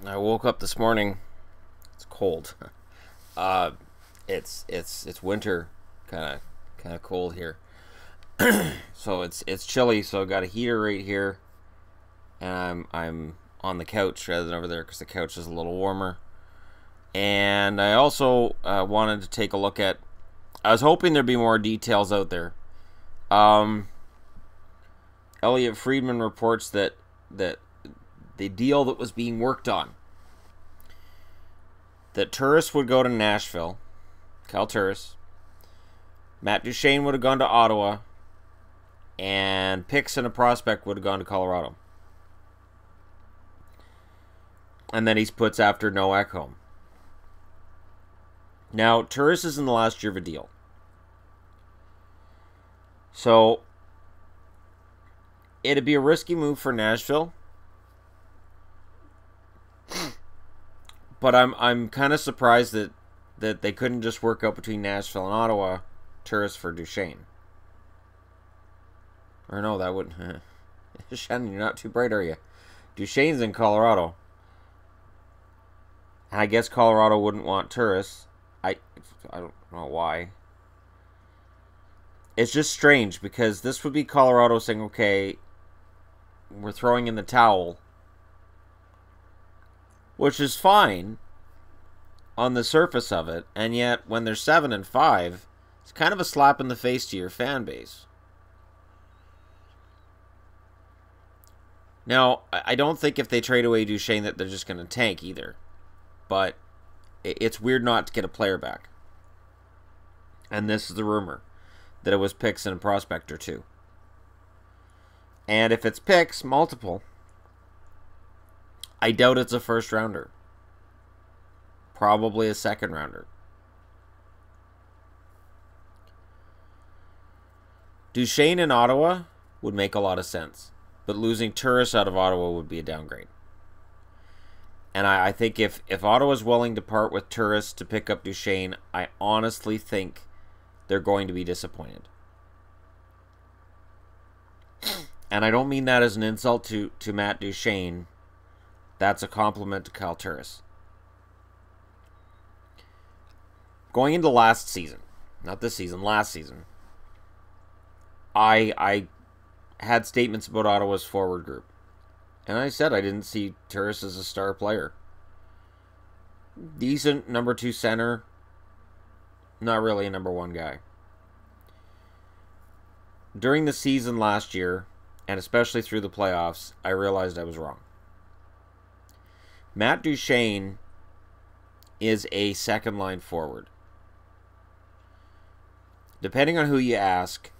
I woke up this morning. It's cold. Uh, it's winter, kind of cold here. So it's chilly. So I got a heater right here, and I'm on the couch rather than over there because the couch is a little warmer. And I also wanted to take a look at. I was hoping there'd be more details out there. Elliot Friedman reports that the deal that was being worked on, that Turris would go to Nashville, Kyle Turris, Matt Duchene would have gone to Ottawa, and picks and a prospect would have gone to Colorado. And then he puts after Noah home. Now, Turris is in the last year of a deal. So, it'd be a risky move for Nashville. But I'm kind of surprised that they couldn't just work out between Nashville and Ottawa, Turris for Duchene. Or no, that wouldn't. Shannon, you're not too bright, are you? Duchene's in Colorado. I guess Colorado wouldn't want Turris. I don't know why. It's just strange because this would be Colorado saying, okay, we're throwing in the towel. Which is fine on the surface of it, and yet when they're 7-5, it's kind of a slap in the face to your fan base. Now, I don't think if they trade away Duchene that they're just going to tank either. But it's weird not to get a player back. And this is the rumor, that it was picks and a prospect or two. And if it's picks, multiple, I doubt it's a first rounder. Probably a second rounder. Duchene in Ottawa would make a lot of sense. But losing Turris out of Ottawa would be a downgrade. And I think if Ottawa's willing to part with Turris to pick up Duchene, I honestly think they're going to be disappointed. And I don't mean that as an insult to Matt Duchene. That's a compliment to Kyle Turris. Going into last season, not this season, last season, I had statements about Ottawa's forward group. And I said I didn't see Turris as a star player. Decent number 2 center. Not really a number 1 guy. During the season last year, and especially through the playoffs, I realized I was wrong. Matt Duchene is a second-line forward. Depending on who you ask,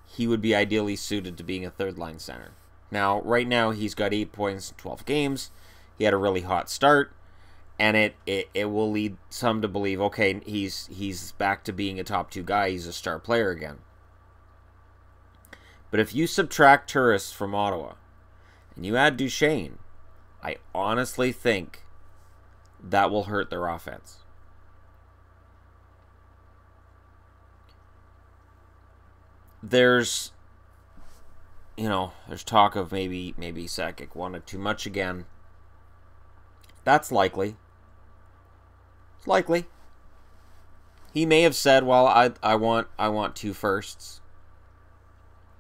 he would be ideally suited to being a third-line center. Now, right now, he's got 8 points in 12 games. He had a really hot start, and it will lead some to believe, okay, he's back to being a top 2 guy. He's a star player again. But if you subtract Turris from Ottawa, and you add Duchene, I honestly think that will hurt their offense. There's talk of maybe Sakic wanted too much again. That's likely. It's likely. He may have said, well, I want 2 firsts.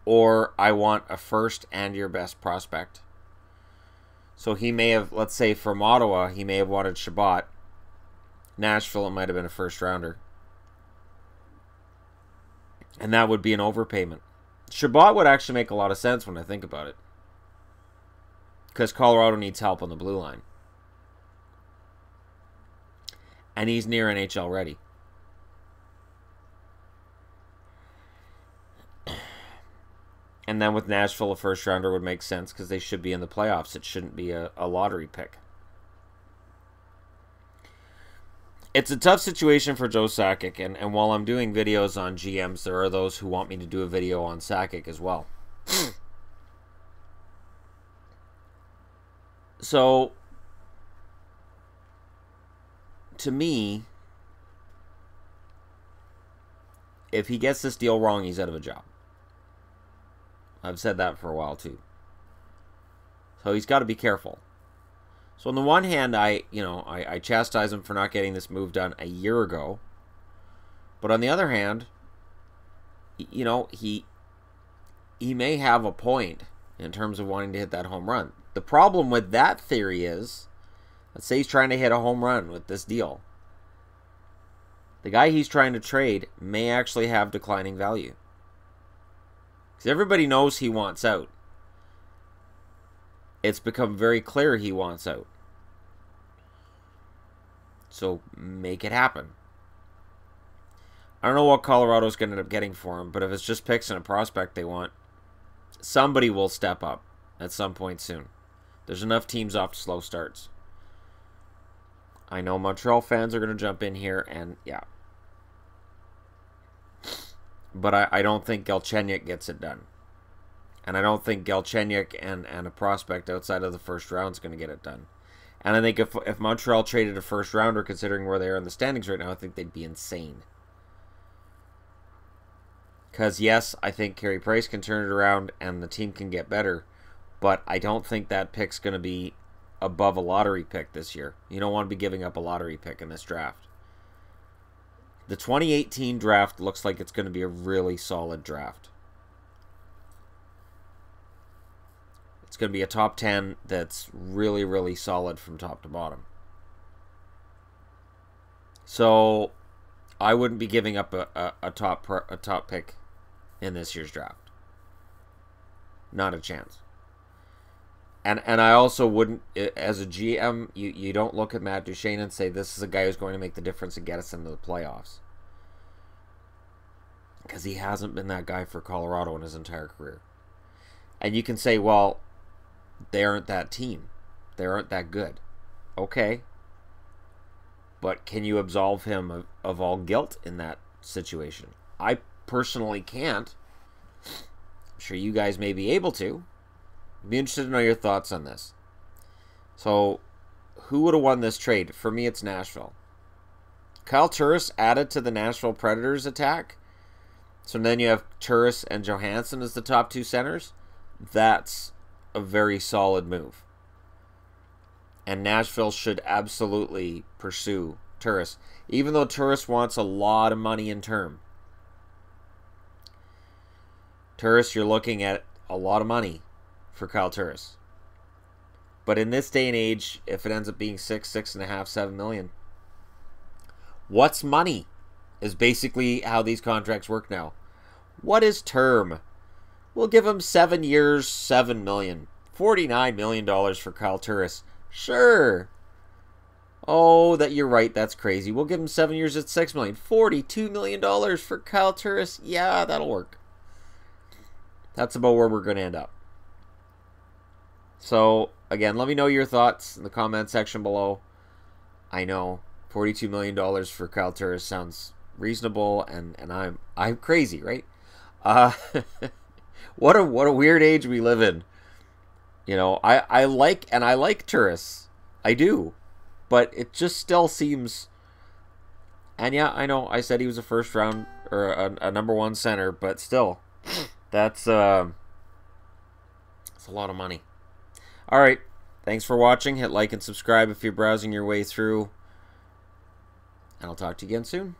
Or I want a first and your best prospect. So he may have, let's say from Ottawa, he may have wanted Chabot. Nashville, it might have been a first rounder. And that would be an overpayment. Chabot would actually make a lot of sense when I think about it. Because Colorado needs help on the blue line. And he's near NHL ready. And then with Nashville, a first rounder would make sense because they should be in the playoffs. It shouldn't be a lottery pick. It's a tough situation for Joe Sakic, and while I'm doing videos on GMs, there are those who want me to do a video on Sakic as well. So, to me, if he gets this deal wrong, he's out of a job. I've said that for a while too. So he's got to be careful. So on the one hand, I chastise him for not getting this move done a year ago. But on the other hand, he may have a point in terms of wanting to hit that home run. The problem with that theory is, let's say he's trying to hit a home run with this deal. The guy he's trying to trade may actually have declining value. Because everybody knows he wants out. It's become very clear he wants out. So make it happen. I don't know what Colorado's going to end up getting for him, but if it's just picks and a prospect they want, somebody will step up at some point soon. There's enough teams off to slow starts. I know Montreal fans are going to jump in here, and yeah. But I don't think Galchenyuk gets it done. And I don't think Galchenyuk and a prospect outside of the first round is going to get it done. And I think if Montreal traded a first rounder, considering where they are in the standings right now, I think they'd be insane. Because, yes, I think Carey Price can turn it around and the team can get better. But I don't think that pick's going to be above a lottery pick this year. You don't want to be giving up a lottery pick in this draft. The 2018 draft looks like it's going to be a really solid draft. It's going to be a top 10 that's really, really solid from top to bottom. So I wouldn't be giving up a top pick in this year's draft. Not a chance. And I also wouldn't, as a GM, you don't look at Matt Duchene and say, this is a guy who's going to make the difference and get us into the playoffs. Because he hasn't been that guy for Colorado in his entire career. And you can say, well, they aren't that team. They aren't that good. Okay. But can you absolve him of all guilt in that situation? I personally can't. I'm sure you guys may be able to. I'd be interested to know your thoughts on this. So, who would have won this trade? For me, it's Nashville. Kyle Turris added to the Nashville Predators attack. So then you have Turris and Johansson as the top two centers. That's a very solid move. And Nashville should absolutely pursue Turris. Even though Turris wants a lot of money in term. Turris, you're looking at a lot of money for Kyle Turris. But in this day and age, if it ends up being 6.5, $7 million, what's money is basically how these contracts work now. What is term? We'll give him 7 years, $7 million. $49 million for Kyle Turris. Sure. Oh, that you're right. That's crazy. We'll give him 7 years at $6 million. $42 million for Kyle Turris. Yeah, that'll work. That's about where we're going to end up. So, again, let me know your thoughts in the comment section below. I know $42 million for Kyle Turris sounds reasonable, and I'm crazy, right? What a weird age we live in. You know, I like Turris. I do. But it just still seems... And yeah, I know I said he was a first round or a number one center, but still, that's a lot of money. All right, thanks for watching. Hit like and subscribe if you're browsing your way through, and I'll talk to you again soon.